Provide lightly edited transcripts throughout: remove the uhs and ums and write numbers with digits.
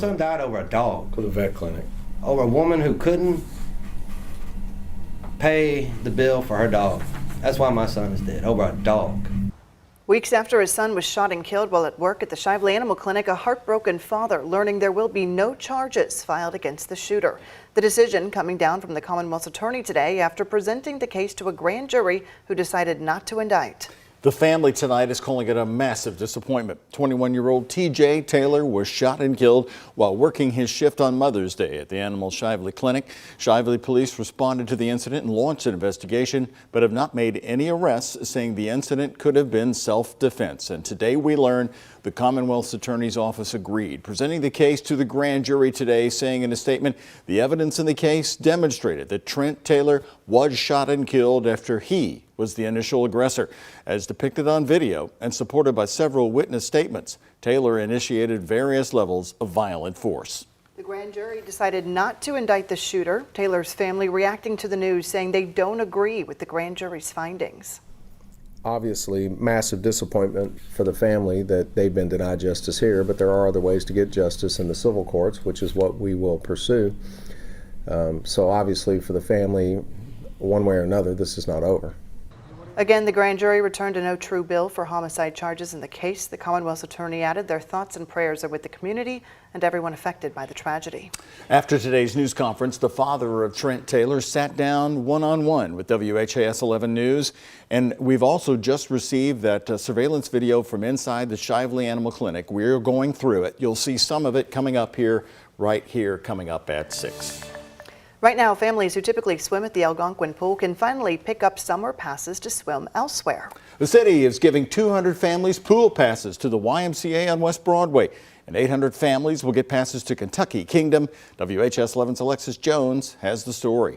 My son died over a dog. For the vet clinic. Over a woman who couldn't pay the bill for her dog. That's why my son is dead, over a dog. Weeks after his son was shot and killed while at work at the Shively Animal Clinic, a heartbroken father learning there will be no charges filed against the shooter. The decision coming down from the Commonwealth's attorney today after presenting the case to a grand jury who decided not to indict. The family tonight is calling it a massive disappointment. 21-year-old TJ Taylor was shot and killed while working his shift on Mother's Day at the Animal Shively Clinic. Shively police responded to the incident and launched an investigation, but have not made any arrests, saying the incident could have been self-defense. And today we learn the Commonwealth's attorney's office agreed, presenting the case to the grand jury today, saying in a statement, the evidence in the case demonstrated that Trent Taylor was shot and killed after he was the initial aggressor. As depicted on video and supported by several witness statements, Taylor initiated various levels of violent force. The grand jury decided not to indict the shooter. Taylor's family reacting to the news, saying they don't agree with the grand jury's findings. Obviously, massive disappointment for the family that they've been denied justice here, but there are other ways to get justice in the civil courts, which is what we will pursue. So obviously for the family, one way or another, this is not over. Again, the grand jury returned a no true bill for homicide charges in the case. The Commonwealth's attorney added their thoughts and prayers are with the community and everyone affected by the tragedy. After today's news conference, the father of Trent Taylor sat down one-on-one with WHAS11 News. And we've also just received that surveillance video from inside the Shively Animal Clinic. We're going through it. You'll see some of it coming up here, right here, coming up at 6. Right now, families who typically swim at the Algonquin pool can finally pick up summer passes to swim elsewhere. The city is giving 200 families pool passes to the YMCA on West Broadway, and 800 families will get passes to Kentucky Kingdom. WHS11's Alexis Jones has the story.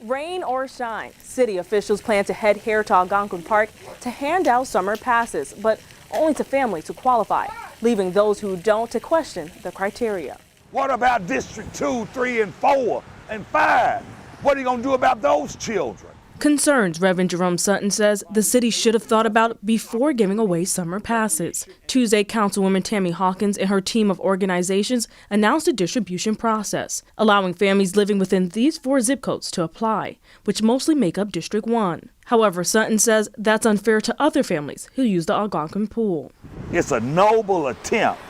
Rain or shine, city officials plan to head here to Algonquin Park to hand out summer passes, but only to families who qualify, leaving those who don't to question the criteria. What about District 2, 3, and 4? And 5. What are you going to do about those children? Concerns Reverend Jerome Sutton says the city should have thought about before giving away summer passes. Tuesday, Councilwoman Tammy Hawkins and her team of organizations announced a distribution process, allowing families living within these 4 zip codes to apply, which mostly make up District 1. However, Sutton says that's unfair to other families who use the Algonquin pool. It's a noble attempt,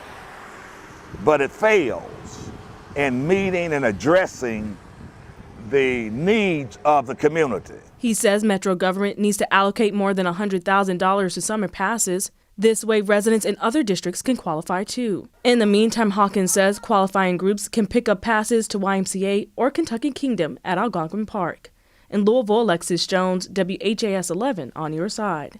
but it fails in meeting and addressing the needs of the community. He says Metro government needs to allocate more than $100,000 to summer passes. This way, residents in other districts can qualify too. In the meantime, Hawkins says qualifying groups can pick up passes to YMCA or Kentucky Kingdom at Algonquin Park. In Louisville, Alexis Jones, WHAS 11 on your side.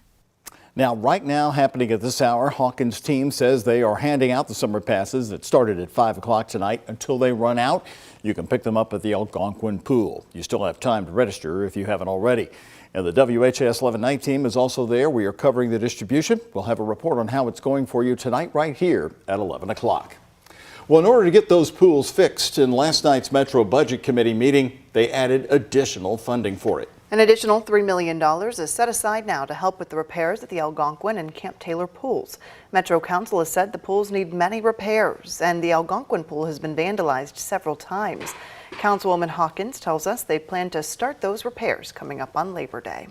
Now, right now, happening at this hour, Hawkins' team says they are handing out the summer passes that started at 5 o'clock tonight until they run out. You can pick them up at the Algonquin pool. You still have time to register if you haven't already. And the WHAS 11 night team is also there. We are covering the distribution. We'll have a report on how it's going for you tonight right here at 11 o'clock. Well, in order to get those pools fixed, in last night's Metro Budget Committee meeting, they added additional funding for it. An additional $3 million is set aside now to help with the repairs at the Algonquin and Camp Taylor pools. Metro Council has said the pools need many repairs, and the Algonquin pool has been vandalized several times. Councilwoman Hawkins tells us they plan to start those repairs coming up on Labor Day.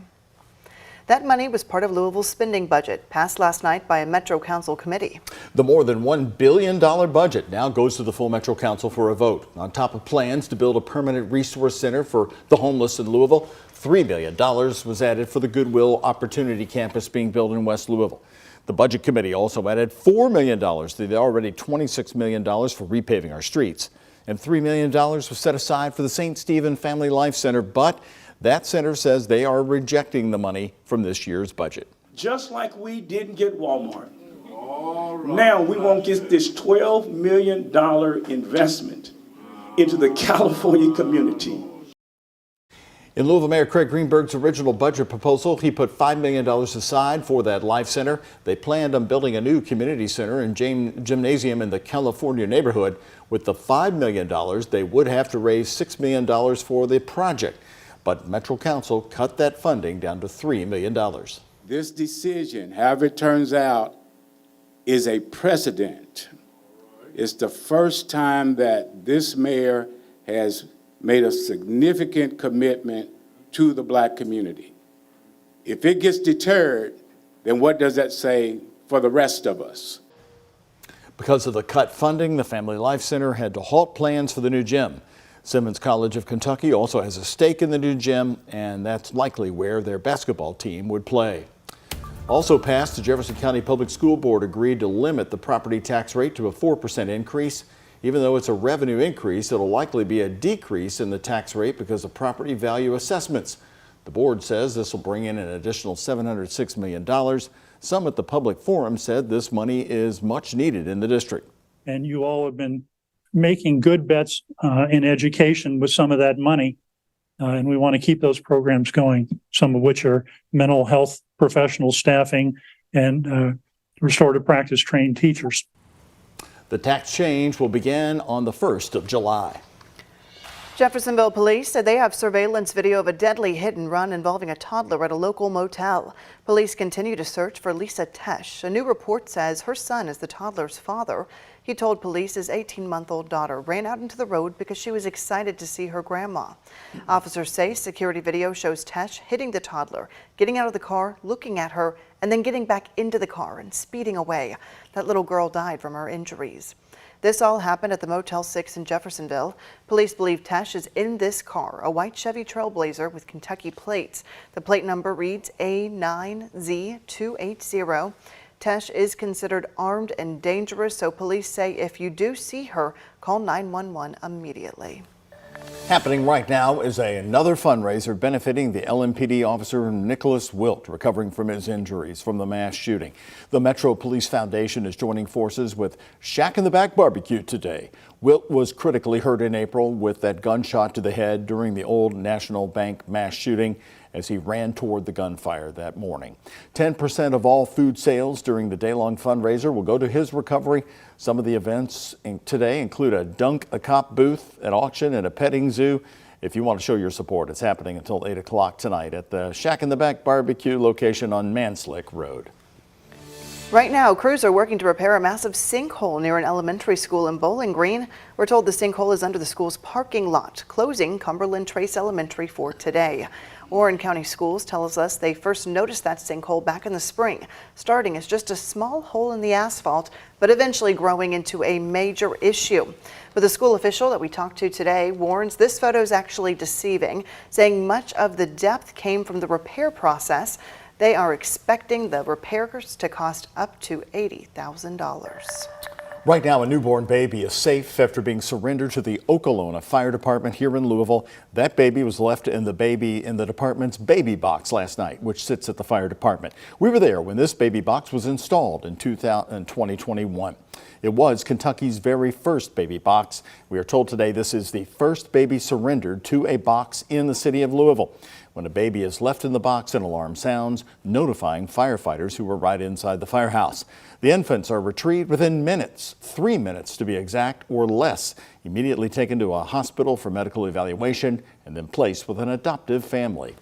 That money was part of Louisville's spending budget, passed last night by a Metro Council committee. The more than $1 billion budget now goes to the full Metro Council for a vote. On top of plans to build a permanent resource center for the homeless in Louisville, $3 million was added for the Goodwill Opportunity Campus being built in West Louisville. The Budget Committee also added $4 million to the already $26 million for repaving our streets. And $3 million was set aside for the St. Stephen Family Life Center, but that center says they are rejecting the money from this year's budget. Just like we didn't get Walmart. Now we won't get this $12 million investment into the California community. In Louisville, Mayor Craig Greenberg's original budget proposal, he put $5 million aside for that life center. They planned on building a new community center and gymnasium in the California neighborhood. With the $5 million, they would have to raise $6 million for the project. But Metro Council cut that funding down to $3 million. This decision, however it turns out, is a precedent It's the first time that this mayor has made a significant commitment to the black community. If it gets deterred, then what does that say for the rest of us? Because of the cut funding, the Family Life Center had to halt plans for the new gym. Simmons College of Kentucky also has a stake in the new gym, and that's likely where their basketball team would play. Also passed, the Jefferson County Public School Board agreed to limit the property tax rate to a 4% increase. Even though it's a revenue increase, it'll likely be a decrease in the tax rate because of property value assessments. The board says this will bring in an additional $706 million. Some at the public forum said this money is much needed in the district. And you all have been making good bets in education with some of that money. And we want to keep those programs going, some of which are mental health professional staffing and restorative practice trained teachers. The tax change will begin on the 1st of July. Jeffersonville police said they have surveillance video of a deadly hit and run involving a toddler at a local motel. Police continue to search for Lisa Tesh. A new report says her son is the toddler's father. He told police his 18-month-old daughter ran out into the road because she was excited to see her grandma. Officers say security video shows Tesh hitting the toddler, getting out of the car, looking at her, and then getting back into the car and speeding away. That little girl died from her injuries. This all happened at the Motel 6 in Jeffersonville. Police believe Tesh is in this car, a white Chevy Trailblazer with Kentucky plates. The plate number reads A9Z280. Tesh is considered armed and dangerous, so police say if you do see her, call 911 immediately. Happening right now is another fundraiser benefiting the LMPD officer Nicholas Wilt, recovering from his injuries from the mass shooting. The Metro Police Foundation is joining forces with Shack in the Back Barbecue today. Wilt was critically hurt in April with that gunshot to the head during the Old National Bank mass shooting as he ran toward the gunfire that morning. 10% of all food sales during the day-long fundraiser will go to his recovery. Some of the events today include a Dunk a Cop booth, an auction, and a petting zoo. If you want to show your support, it's happening until 8 o'clock tonight at the Shack in the Back Barbecue location on Manslick Road. Right now, crews are working to repair a massive sinkhole near an elementary school in Bowling Green. We're told the sinkhole is under the school's parking lot, closing Cumberland Trace Elementary for today. Warren County Schools tells us they first noticed that sinkhole back in the spring, starting as just a small hole in the asphalt, but eventually growing into a major issue. But the school official that we talked to today warns this photo is actually deceiving, saying much of the depth came from the repair process. They are expecting the repairs to cost up to $80,000. Right now, a newborn baby is safe after being surrendered to the Okolona Fire Department here in Louisville. That baby was left in the department's baby box last night, which sits at the fire department. We were there when this baby box was installed in 2021. It was Kentucky's very first baby box. We are told today this is the first baby surrendered to a box in the city of Louisville. When a baby is left in the box, an alarm sounds, notifying firefighters who were right inside the firehouse. The infants are retrieved within minutes, 3 minutes to be exact, or less, immediately taken to a hospital for medical evaluation and then placed with an adoptive family.